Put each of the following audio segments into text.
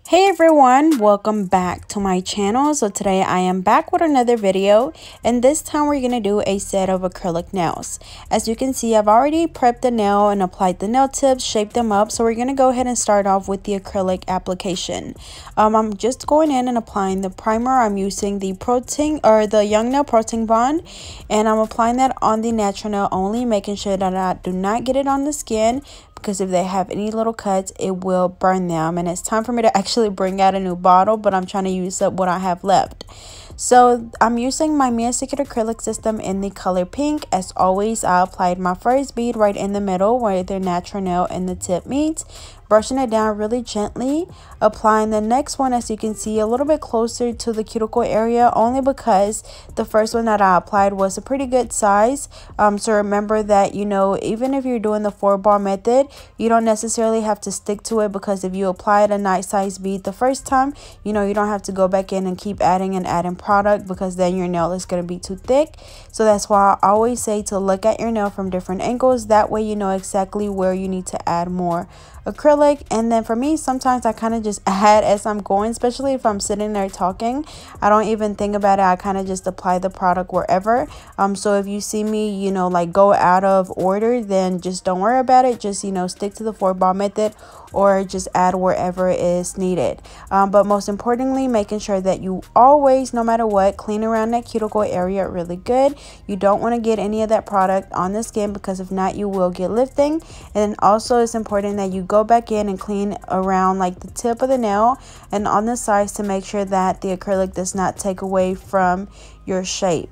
Hey everyone, welcome back to my channel. So today I am back with another video, and this time we're going to do a set of acrylic nails. As you can see, I've already prepped the nail and applied the nail tips, shaped them up. So we're going to go ahead and start off with the acrylic application. I'm just going in and applying the primer. I'm using the protein or the Young Nail Protein Bond, and I'm applying that on the natural nail only, making sure that I do not get it on the skin, because if they have any little cuts, it will burn them. And it's time for me to actually bring out a new bottle, but I'm trying to use up what I have left. So I'm using my Mia Secret acrylic system in the color pink. As always, I applied my first bead right in the middle where the natural nail and the tip meets, brushing it down really gently, applying the next one, as you can see, a little bit closer to the cuticle area, only because the first one that I applied was a pretty good size. So remember that, you know, even if you're doing the 4-bar method, you don't necessarily have to stick to it, because if you applied a nice size bead the first time, you know, you don't have to go back in and keep adding product, because then your nail is going to be too thick. So that's why I always say to look at your nail from different angles. That way you know exactly where you need to add more acrylic. And then for me, sometimes I kind of just add as I'm going, especially if I'm sitting there talking. I don't even think about it. I kind of just apply the product wherever. So if you see me, you know, like go out of order, then just don't worry about it. Just, you know, stick to the 4-bar method, or just add wherever is needed. But most importantly, making sure that you always, no matter what, clean around that cuticle area really good. You don't want to get any of that product on the skin, because if not, you will get lifting. And also it's important that you go back in and clean around like the tip of the nail and on the sides, to make sure that the acrylic does not take away from your shape.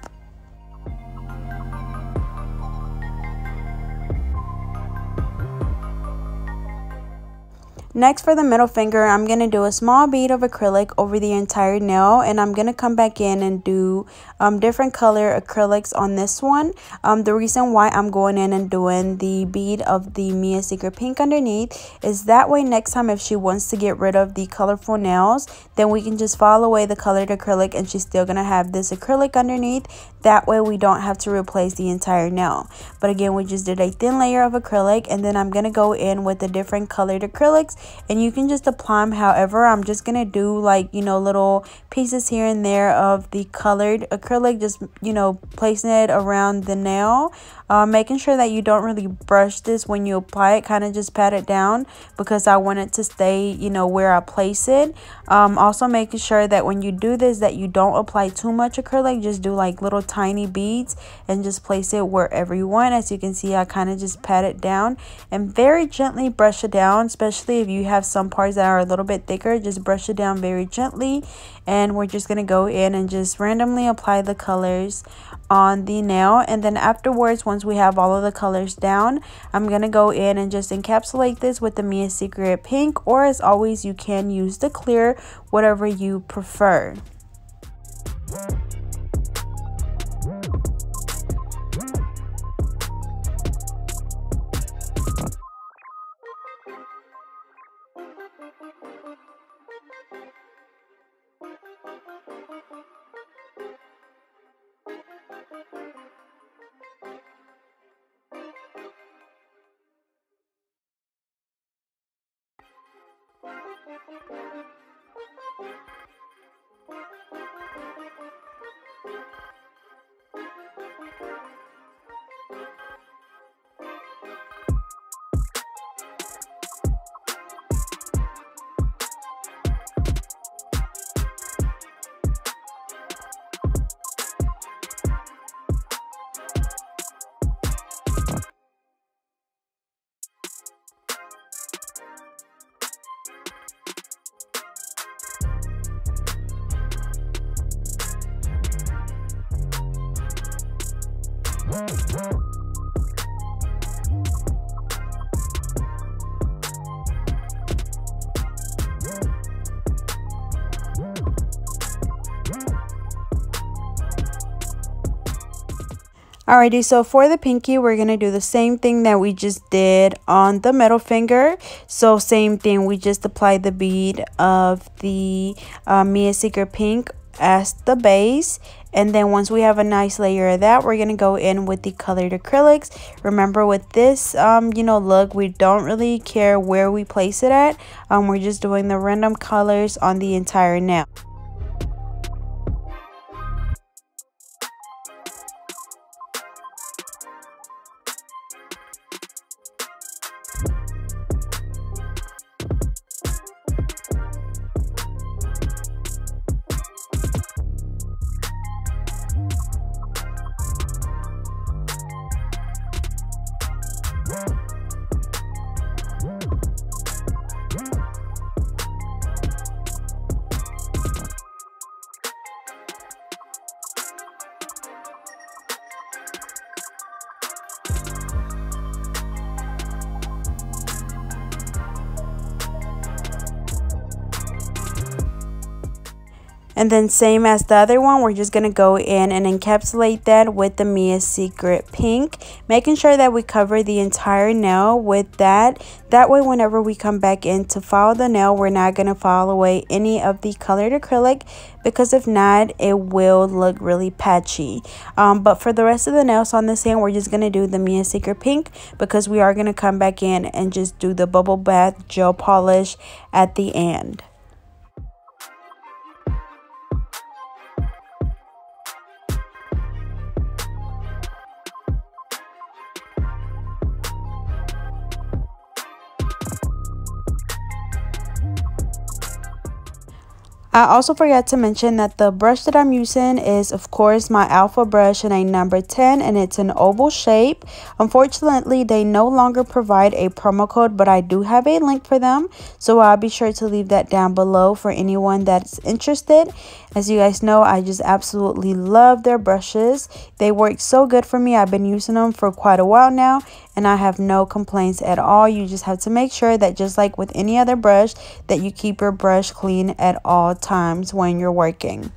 Next, for the middle finger, I'm going to do a small bead of acrylic over the entire nail, and I'm going to come back in and do different color acrylics on this one. The reason why I'm going in and doing the bead of the Mia Secret Pink underneath is that way next time if she wants to get rid of the colorful nails, then we can just file away the colored acrylic and she's still going to have this acrylic underneath. That way we don't have to replace the entire nail. But again, we just did a thin layer of acrylic, and then I'm going to go in with the different colored acrylics, and you can just apply them however. I'm just going to do like, you know, little pieces here and there of the colored acrylic, just, you know, placing it around the nail. Making sure that you don't really brush this when you apply it, kind of just pat it down, because I want it to stay, you know, where I place it. Also making sure that when you do this, that you don't apply too much acrylic. Just do like little tiny beads and just place it wherever you want. As you can see, I kind of just pat it down and very gently brush it down, especially if you have some parts that are a little bit thicker. Just brush it down very gently, and we're just going to go in and just randomly apply the colors on the nail. And then afterwards, once we have all of the colors down, I'm going to go in and just encapsulate this with the Mia Secret Pink, or as always, you can use the clear, whatever you prefer. Alrighty, so for the pinky, we're going to do the same thing that we just did on the middle finger. So same thing, we just applied the bead of the Mia Secret Pink as the base. And then once we have a nice layer of that, we're going to go in with the colored acrylics. Remember, with this, look, we don't really care where we place it at. We're just doing the random colors on the entire nail. And then same as the other one, we're just going to go in and encapsulate that with the Mia Secret Pink, making sure that we cover the entire nail with that. That way, whenever we come back in to file the nail, we're not going to file away any of the colored acrylic, because if not, it will look really patchy. But for the rest of the nails on this hand, we're just going to do the Mia Secret Pink, because we are going to come back in and just do the bubble bath gel polish at the end. I also forgot to mention that the brush that I'm using is, of course, my Alpha brush in a number 10, and it's an oval shape. Unfortunately, they no longer provide a promo code, but I do have a link for them, so I'll be sure to leave that down below for anyone that's interested. As you guys know, I just absolutely love their brushes. They work so good for me. I've been using them for quite a while now, and I have no complaints at all. You just have to make sure that, just like with any other brush, that you keep your brush clean at all times when you're working.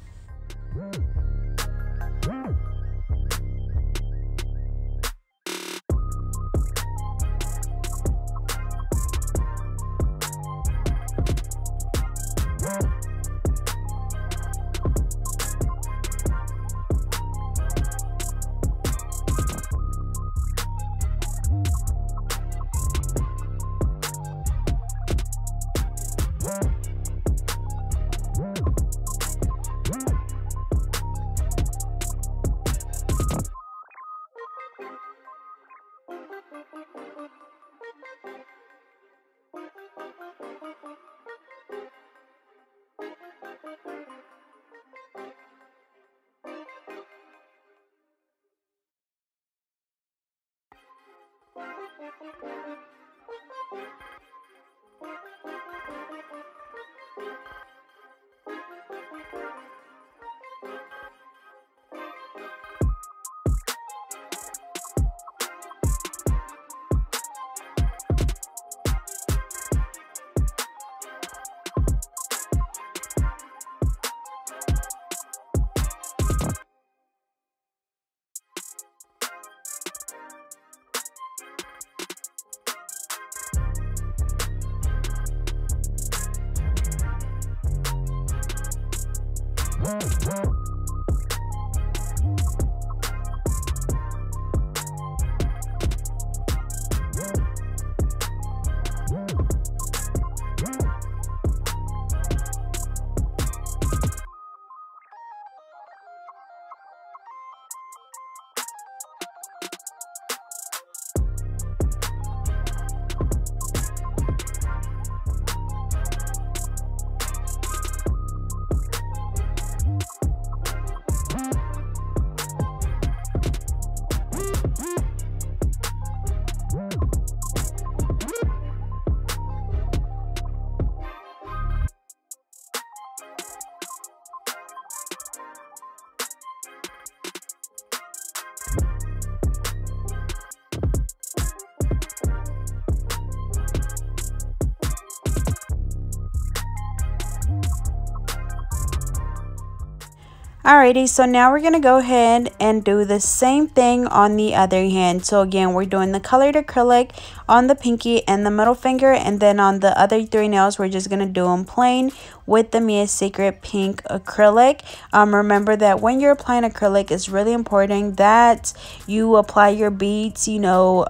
Alrighty, so now we're going to go ahead and do the same thing on the other hand. So again, we're doing the colored acrylic on the pinky and the middle finger, and then on the other 3 nails, we're just going to do them plain with the Mia's Secret pink acrylic. Remember that when you're applying acrylic, it's really important that you apply your beads, you know,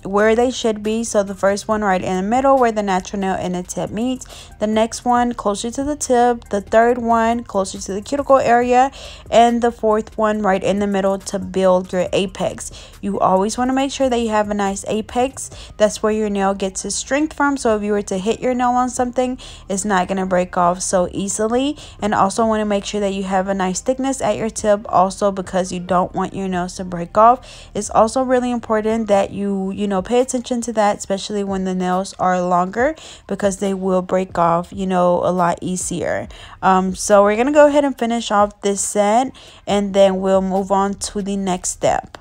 where they should be. So the first one right in the middle where the natural nail and the tip meets, the next one closer to the tip, the third one closer to the cuticle area, and the fourth one right in the middle to build your apex. You always want to make sure that you have a nice apex. That's where your nail gets its strength from. So if you were to hit your nail on something, it's not going to break off so easily. And also want to make sure that you have a nice thickness at your tip, also because you don't want your nails to break off. It's also really important that you pay attention to that, especially when the nails are longer, because they will break off, you know, a lot easier. So we're going to go ahead and finish off this set, and then we'll move on to the next step.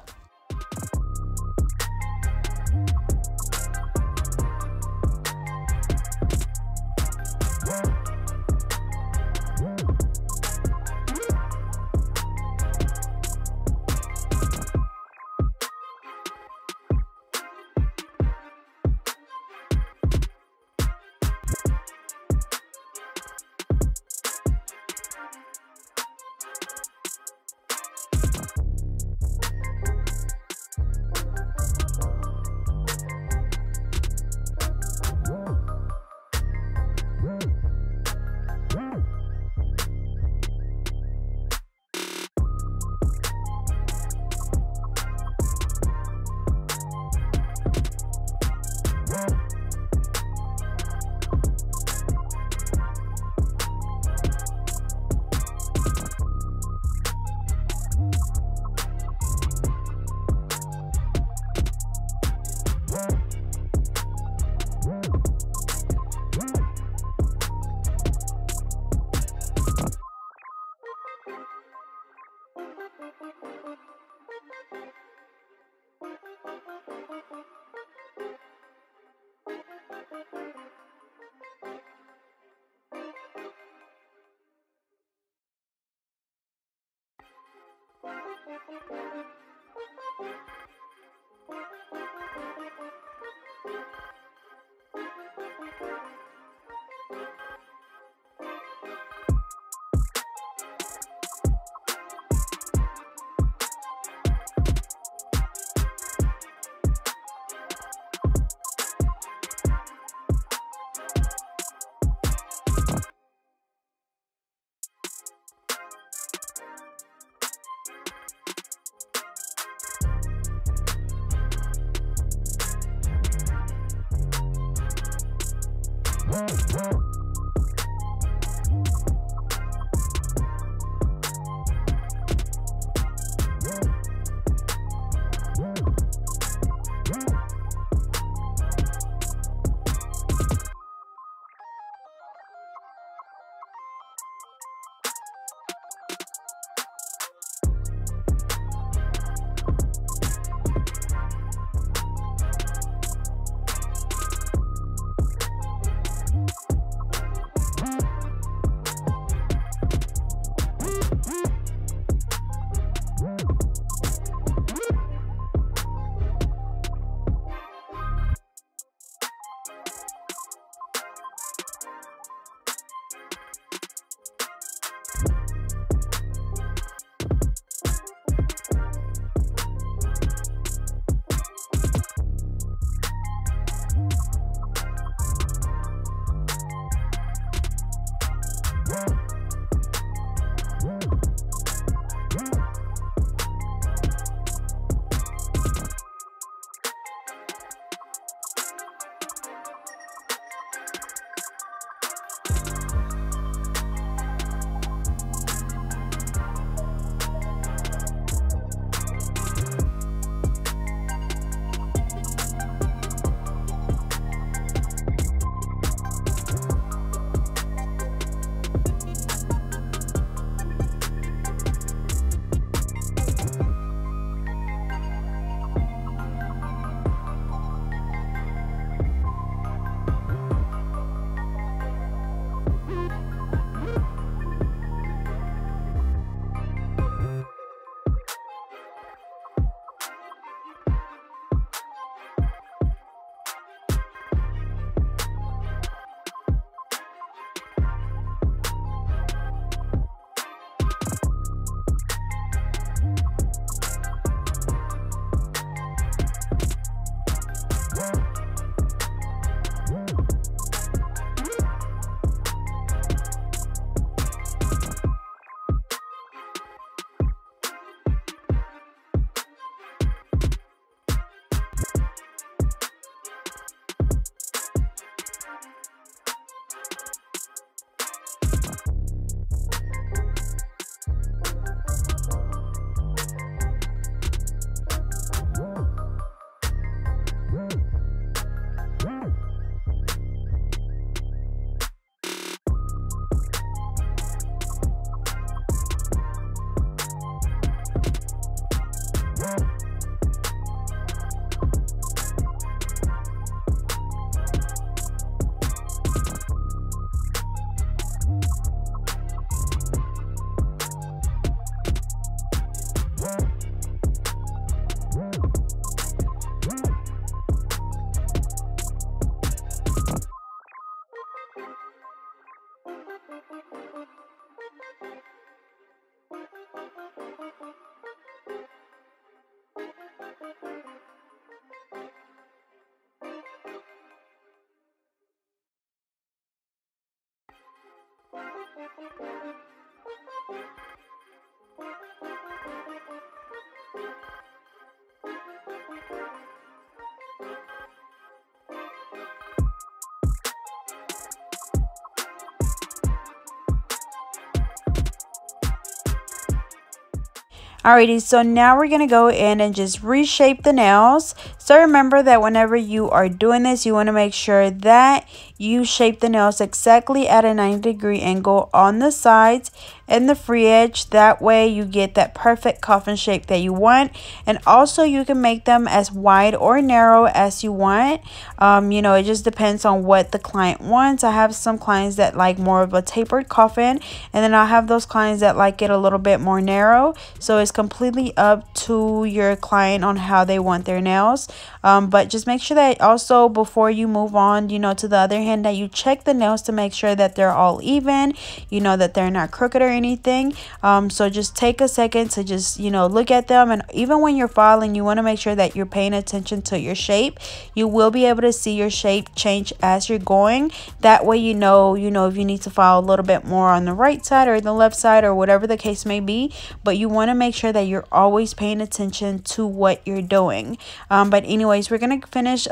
Alrighty, so now we're going to go in and just reshape the nails. So remember that whenever you are doing this, you want to make sure that you shape the nails exactly at a 90-degree angle on the sides and the free edge. That way you get that perfect coffin shape that you want. And also you can make them as wide or narrow as you want. You know, it just depends on what the client wants. I have some clients that like more of a tapered coffin, and then I have those clients that like it a little bit more narrow. So it's completely up to your client on how they want their nails. But just make sure that also before you move on, you know, to the other hand, that you check the nails to make sure that they're all even, you know, that they're not crooked or anything. So just take a second to just, you know, look at them. And even when you're filing, you want to make sure that you're paying attention to your shape. You will be able to see your shape change as you're going. That way, you know if you need to file a little bit more on the right side or the left side or whatever the case may be. But you want to make sure that you're always paying attention to what you're doing. But anyways, we're going to finish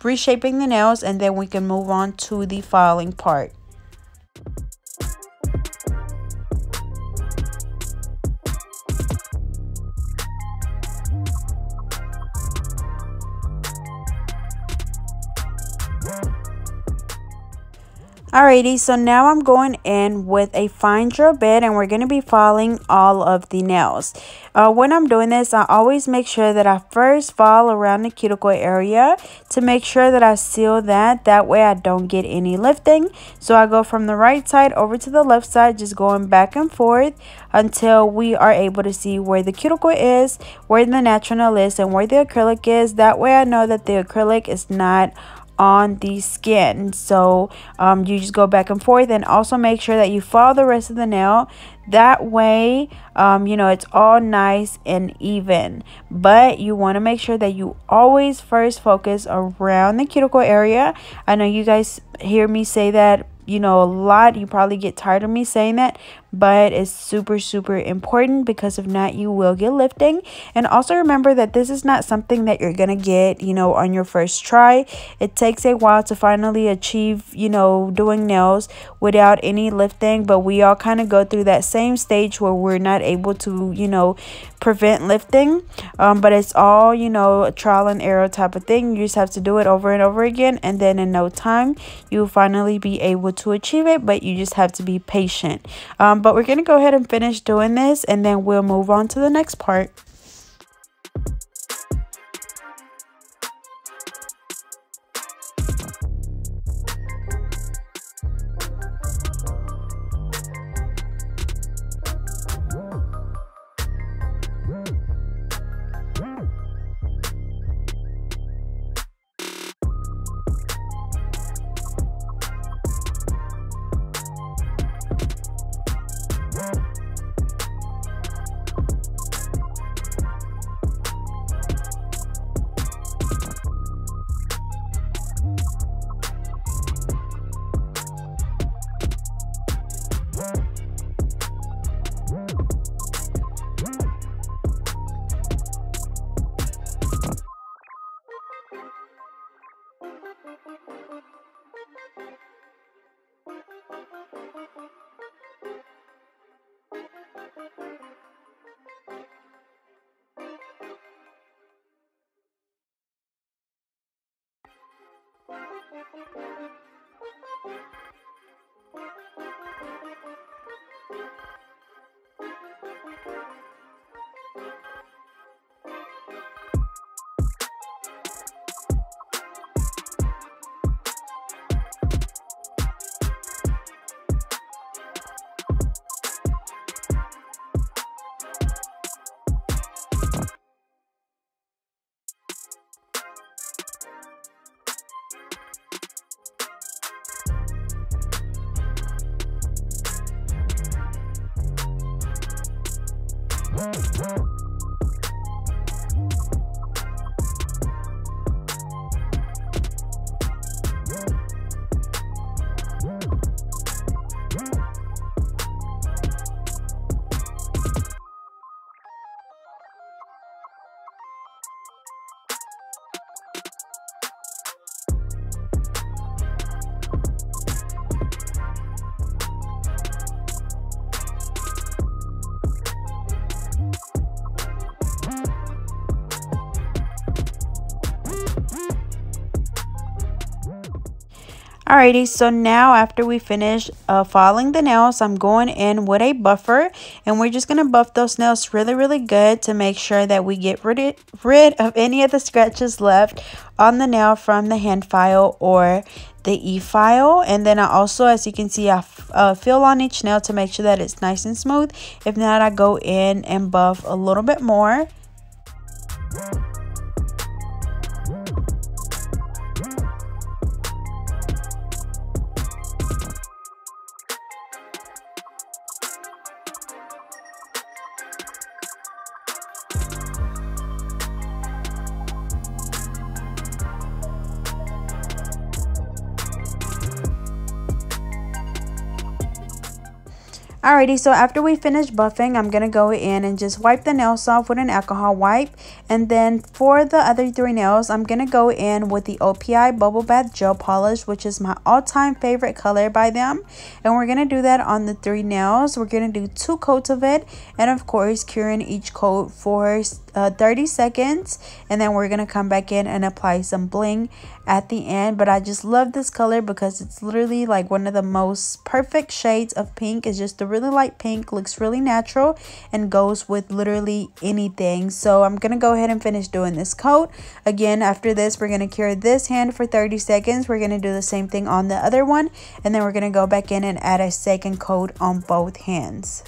reshaping the nails, and then we can move on to the filing part. Alrighty, so now I'm going in with a fine drill bit, and we're going to be filing all of the nails. When I'm doing this, I always make sure that I first file around the cuticle area to make sure that I seal that. That way I don't get any lifting. So I go from the right side over to the left side, just going back and forth until we are able to see where the cuticle is, where the natural nail is, and where the acrylic is. That way I know that the acrylic is not on the skin. So you just go back and forth, and also make sure that you file the rest of the nail. That way you know, it's all nice and even. But you want to make sure that you always first focus around the cuticle area. I know you guys hear me say that, you know, a lot. You probably get tired of me saying that, but it's super important, because if not, you will get lifting. And also remember that this is not something that you're gonna get, you know, on your first try. It takes a while to finally achieve, you know, doing nails without any lifting. But we all kind of go through that same stage where we're not able to, you know, prevent lifting. But it's all, you know, a trial and error type of thing. You just have to do it over and over again, and then in no time you'll finally be able to achieve it. But you just have to be patient. But we're going to go ahead and finish doing this, and then we'll move on to the next part. Alrighty, so now after we finish filing the nails, I'm going in with a buffer, and we're just going to buff those nails really good to make sure that we get rid of any of the scratches left on the nail from the hand file or the e-file. And then I also, as you can see, I feel on each nail to make sure that it's nice and smooth. If not, I go in and buff a little bit more. Alrighty, so after we finish buffing, I'm going to go in and just wipe the nails off with an alcohol wipe. And then for the other 3 nails, I'm going to go in with the OPI Bubble Bath Gel Polish, which is my all-time favorite color by them. And we're going to do that on the 3 nails. We're going to do 2 coats of it. And of course, curing each coat for 30 seconds. And then we're going to come back in and apply some bling at the end. But I just love this color because it's literally like one of the most perfect shades of pink. It's just a really light pink, looks really natural, and goes with literally anything. So I'm gonna go ahead and finish doing this coat. Again, after this, we're gonna cure this hand for 30 seconds. We're gonna do the same thing on the other one, and then we're gonna go back in and add a second coat on both hands.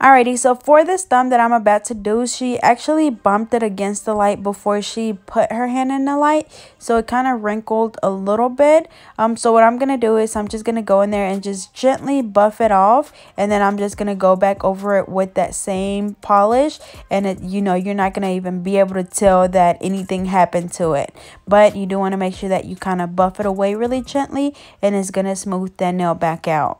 Alrighty, so for this thumb that I'm about to do, she actually bumped it against the light before she put her hand in the light, so it kind of wrinkled a little bit. So what I'm gonna do is I'm just gonna go in there and just gently buff it off, and then I'm just gonna go back over it with that same polish, and it, you know, you're not gonna even be able to tell that anything happened to it. But you do want to make sure that you kind of buff it away really gently, and it's gonna smooth that nail back out.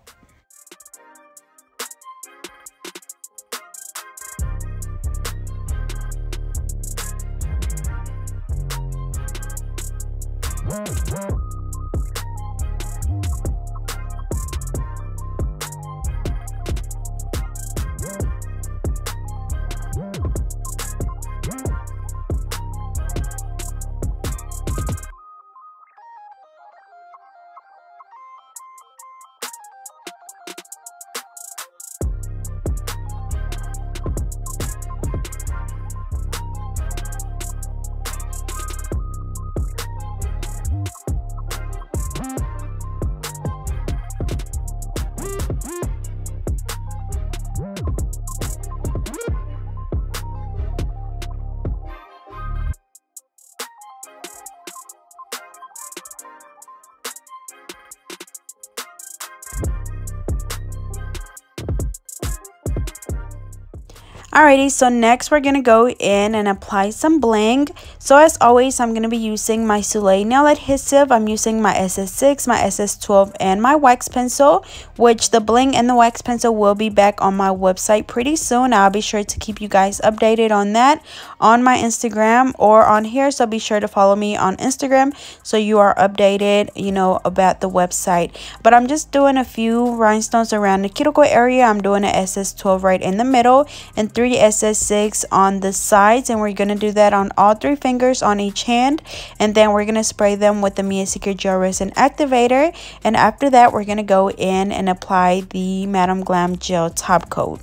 Alrighty, so next we're going to go in and apply some bling. So as always, I'm going to be using my Soleil nail adhesive. I'm using my SS6, my SS12, and my wax pencil, which the bling and the wax pencil will be back on my website pretty soon. I'll be sure to keep you guys updated on that on my Instagram or on here. So be sure to follow me on Instagram so you are updated, you know, about the website. But I'm just doing a few rhinestones around the cuticle area. I'm doing an SS12 right in the middle and 3 3 SS6 on the sides, and we're going to do that on all 3 fingers on each hand. And then we're going to spray them with the Mia Secret Gel Resin Activator, and after that we're going to go in and apply the Madam Glam Gel Top Coat.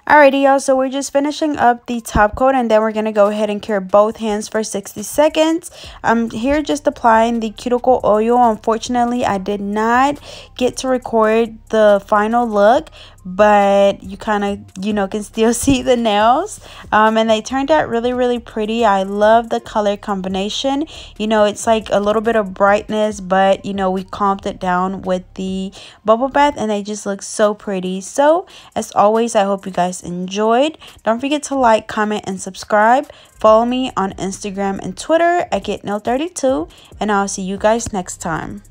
Alrighty, y'all, so we're just finishing up the top coat, and then we're going to go ahead and cure both hands for 60 seconds. I'm here just applying the cuticle oil. Unfortunately, I did not get to record the final look, but you kind of, can still see the nails. And they turned out really pretty. I love the color combination. It's like a little bit of brightness, but we calmed it down with the bubble bath, and they just look so pretty. So as always, I hope you guys enjoyed. Don't forget to like, comment, and subscribe. Follow me on Instagram and Twitter at GetNail32, and I'll see you guys next time.